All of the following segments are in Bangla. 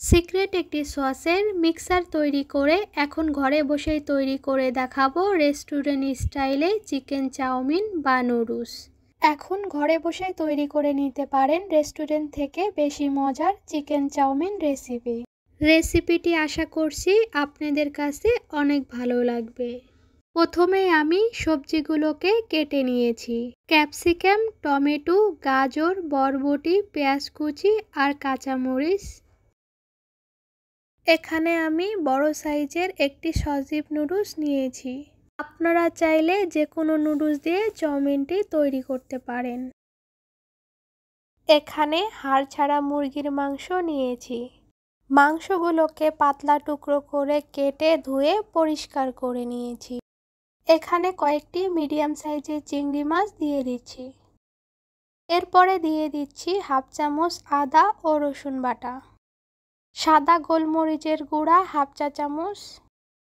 সিক্রেট একটি সসের মিক্সার তৈরি করে এখন ঘরে বসেই তৈরি করে দেখাবো রেস্টুরেন্ট স্টাইলে চিকেন চাউমিন বা নুডলস। এখন ঘরে বসেই তৈরি করে নিতে পারেন রেস্টুরেন্ট থেকে বেশি মজার চিকেন চাউমিন রেসিপিটি আশা করছি আপনাদের কাছে অনেক ভালো লাগবে। প্রথমে আমি সবজিগুলোকে কেটে নিয়েছি। ক্যাপসিকাম, টমেটো, গাজর, বরবটি, পেঁয়াজ কুচি আর কাঁচামরিচ। এখানে আমি বড় সাইজের একটি সজীব নুডলস নিয়েছি। আপনারা চাইলে যে কোনো নুডলস দিয়ে চাউমিনটি তৈরি করতে পারেন। এখানে হাড় ছাড়া মুরগির মাংস নিয়েছি। মাংসগুলোকে পাতলা টুকরো করে কেটে ধুয়ে পরিষ্কার করে নিয়েছি। এখানে কয়েকটি মিডিয়াম সাইজের চিংড়ি মাছ দিয়ে দিচ্ছি। এরপরে দিয়ে দিচ্ছি হাফ চামচ আদা ও রসুন বাটা, সাদা গোলমরিচের গুঁড়া হাফ চা চামচ,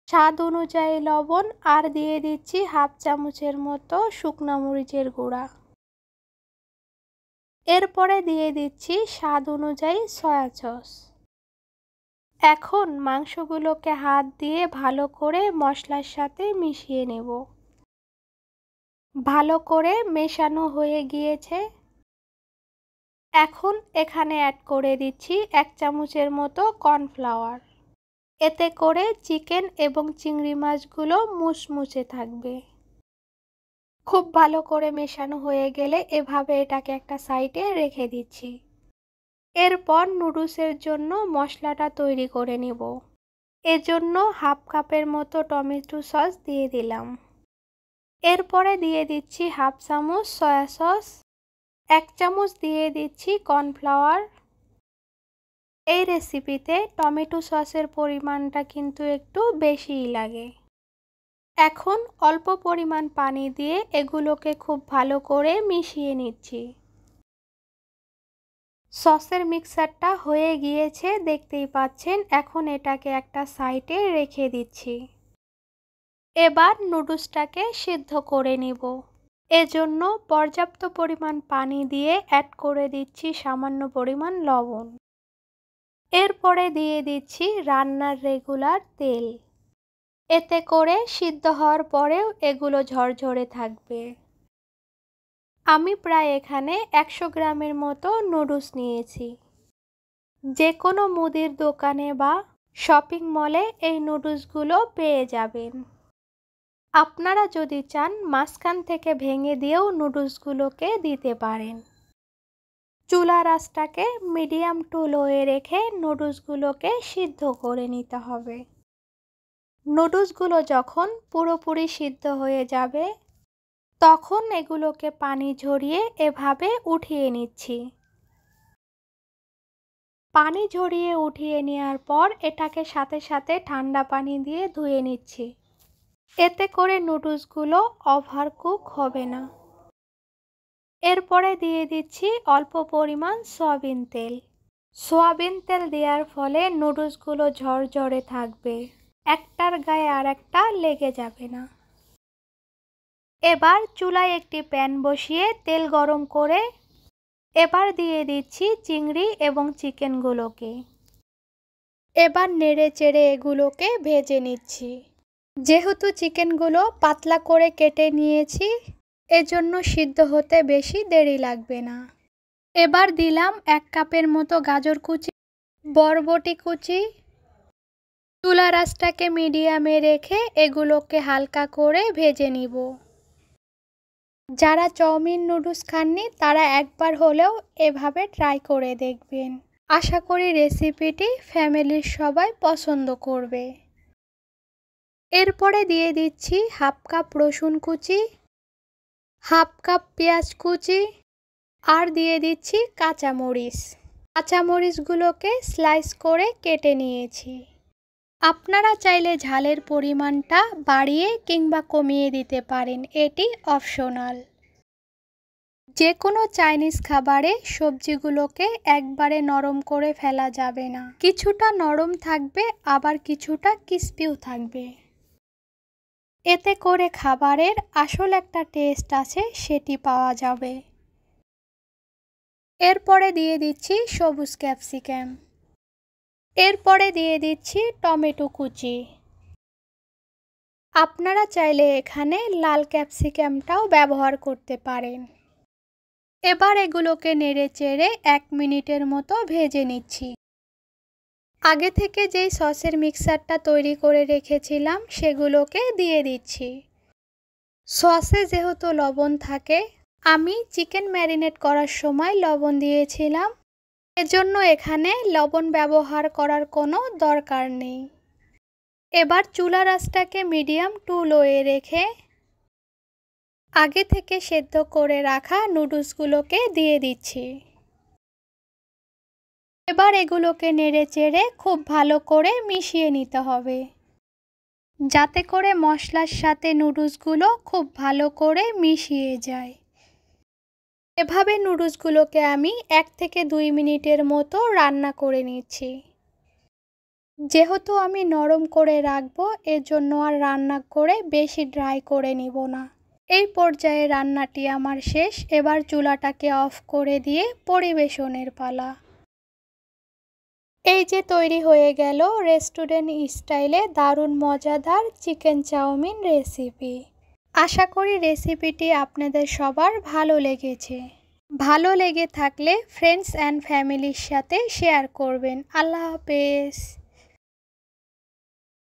স্বাদ অনুযায়ী লবণ আর দিয়ে দিচ্ছি হাফ চামচের মতো শুকনো মরিচের গুঁড়া। এরপরে দিয়ে দিচ্ছি স্বাদ অনুযায়ী সয়া সস। এখন মাংসগুলোকে হাত দিয়ে ভালো করে মশলার সাথে মিশিয়ে নেব। ভালো করে মেশানো হয়ে গিয়েছে। এখন এখানে অ্যাড করে দিচ্ছি 1 চামচের মতো কর্নফ্লাওয়ার। এতে করে চিকেন এবং চিংড়ি মাছগুলো মুচমুচে থাকবে। খুব ভালো করে মেশানো হয়ে গেলে এভাবে এটাকে একটা সাইডে রেখে দিচ্ছি। এরপর নুডলসের জন্য মশলাটা তৈরি করে নেব। এজন্য হাফ কাপের মতো টমেটো সস দিয়ে দিলাম। এরপরে দিয়ে দিচ্ছি হাফ চামচ সয়া সস, 1 চামচ দিয়ে দিচ্ছি কর্নফ্লাওয়ার। এই রেসিপিতে টমেটো সসের পরিমাণটা কিন্তু একটু বেশিই লাগে। এখন অল্প পরিমাণ পানি দিয়ে এগুলোকে খুব ভালো করে মিশিয়ে নিচ্ছি। সসের মিক্সারটা হয়ে গিয়েছে দেখতেই পাচ্ছেন। এখন এটাকে একটা সাইডে রেখে দিচ্ছি। এবার নুডলসটাকে সিদ্ধ করে নিব। এজন্য পর্যাপ্ত পরিমাণ পানি দিয়ে অ্যাড করে দিচ্ছি সামান্য পরিমাণ লবণ। এরপরে দিয়ে দিচ্ছি রান্নার রেগুলার তেল। এতে করে সিদ্ধ হওয়ার পরেও এগুলো ঝরঝরে থাকবে। আমি প্রায় এখানে 100 গ্রামের মতো নুডলস নিয়েছি। যে কোনো মুদির দোকানে বা শপিং মলে এই নুডলসগুলো পেয়ে যাবেন। আপনারা যদি চান মাঝখান থেকে ভেঙে দিয়েও নুডলসগুলোকে দিতে পারেন। চুলার আঁচটাকে মিডিয়াম টু লোয়ে রেখে নুডলসগুলোকে সিদ্ধ করে নিতে হবে। নুডলসগুলো যখন পুরোপুরি সিদ্ধ হয়ে যাবে তখন এগুলোকে পানি ঝরিয়ে এভাবে উঠিয়ে নিচ্ছি। পানি ঝরিয়ে উঠিয়ে নেওয়ার পর এটাকে সাথে সাথে ঠান্ডা পানি দিয়ে ধুয়ে নিচ্ছি। এতে করে নুডলসগুলো ওভারকুক হবে না। এরপরে দিয়ে দিচ্ছি অল্প পরিমাণ সয়াবিন তেল। সয়াবিন তেল দেওয়ার ফলে নুডলসগুলো ঝরঝরে থাকবে, একটার গায়ে আর একটা লেগে যাবে না। এবার চুলায় একটি প্যান বসিয়ে তেল গরম করে এবার দিয়ে দিচ্ছি চিংড়ি এবং চিকেনগুলোকে। এবার নেড়ে চেড়ে এগুলোকে ভেজে নিচ্ছি। যেহেতু চিকেনগুলো পাতলা করে কেটে নিয়েছি এজন্য সিদ্ধ হতে বেশি দেরি লাগবে না। এবার দিলাম 1 কাপের মতো গাজর কুচি, বরবটি কুচি। চুলার আঁচটাকে মিডিয়ামে রেখে এগুলোকে হালকা করে ভেজে নিব। যারা চাউমিন নুডলস খাননি তারা একবার হলেও এভাবে ট্রাই করে দেখবেন। আশা করি রেসিপিটি ফ্যামিলির সবাই পছন্দ করবে। এরপরে দিয়ে দিচ্ছি হাফ কাপ রসুন কুচি, হাফ কাপ পেঁয়াজ কুচি আর দিয়ে দিচ্ছি কাঁচামরিচ। কাঁচামরিচগুলোকে স্লাইস করে কেটে নিয়েছি। আপনারা চাইলে ঝালের পরিমাণটা বাড়িয়ে কিংবা কমিয়ে দিতে পারেন, এটি অপশনাল। যে কোনো চাইনিজ খাবারে সবজিগুলোকে একবারে নরম করে ফেলা যাবে না। কিছুটা নরম থাকবে আবার কিছুটা ক্রিস্পিও থাকবে। এতে করে খাবারের আসল একটা টেস্ট আছে সেটি পাওয়া যাবে। এরপরে দিয়ে দিচ্ছি সবুজ ক্যাপসিকাম। এরপরে দিয়ে দিচ্ছি টমেটো কুচি। আপনারা চাইলে এখানে লাল ক্যাপসিকামটাও ব্যবহার করতে পারেন। এবার এগুলোকে নেড়েচেড়ে 1 মিনিটের মতো ভেজে নিচ্ছি। আগে থেকে যেই সসের মিক্সচারটা তৈরি করে রেখেছিলাম সেগুলোকে দিয়ে দিচ্ছি। সসে যেহেতু লবণ থাকে, আমি চিকেন ম্যারিনেট করার সময় লবণ দিয়েছিলাম, এজন্য এখানে লবণ ব্যবহার করার কোনো দরকার নেই। এবার চুলার আঁচটাকে মিডিয়াম টু লোয়ে রেখে আগে থেকে সেদ্ধ করে রাখা নুডলসগুলোকে দিয়ে দিচ্ছি। এবার এগুলোকে নেড়েচেড়ে খুব ভালো করে মিশিয়ে নিতে হবে, যাতে করে মশলার সাথে নুডলসগুলো খুব ভালো করে মিশিয়ে যায়। এভাবে নুডলসগুলোকে আমি 1 থেকে 2 মিনিটের মতো রান্না করে নিচ্ছি। যেহেতু আমি নরম করে রাখবো, এজন্য আর রান্না করে বেশি ড্রাই করে নিব না। এই পর্যায়ে রান্নাটি আমার শেষ। এবার চুলাটাকে অফ করে দিয়ে পরিবেশনের পালা। এই যে তৈরি হয়ে গেল রেস্টুরেন্ট স্টাইলে দারুণ মজাদার চিকেন চাউমিন রেসিপি। আশা করি রেসিপিটি আপনাদের সবার ভালো লেগেছে। ভালো লেগে থাকলে ফ্রেন্ডস অ্যান্ড ফ্যামিলির সাথে শেয়ার করবেন। আল্লাহ হাফেজ।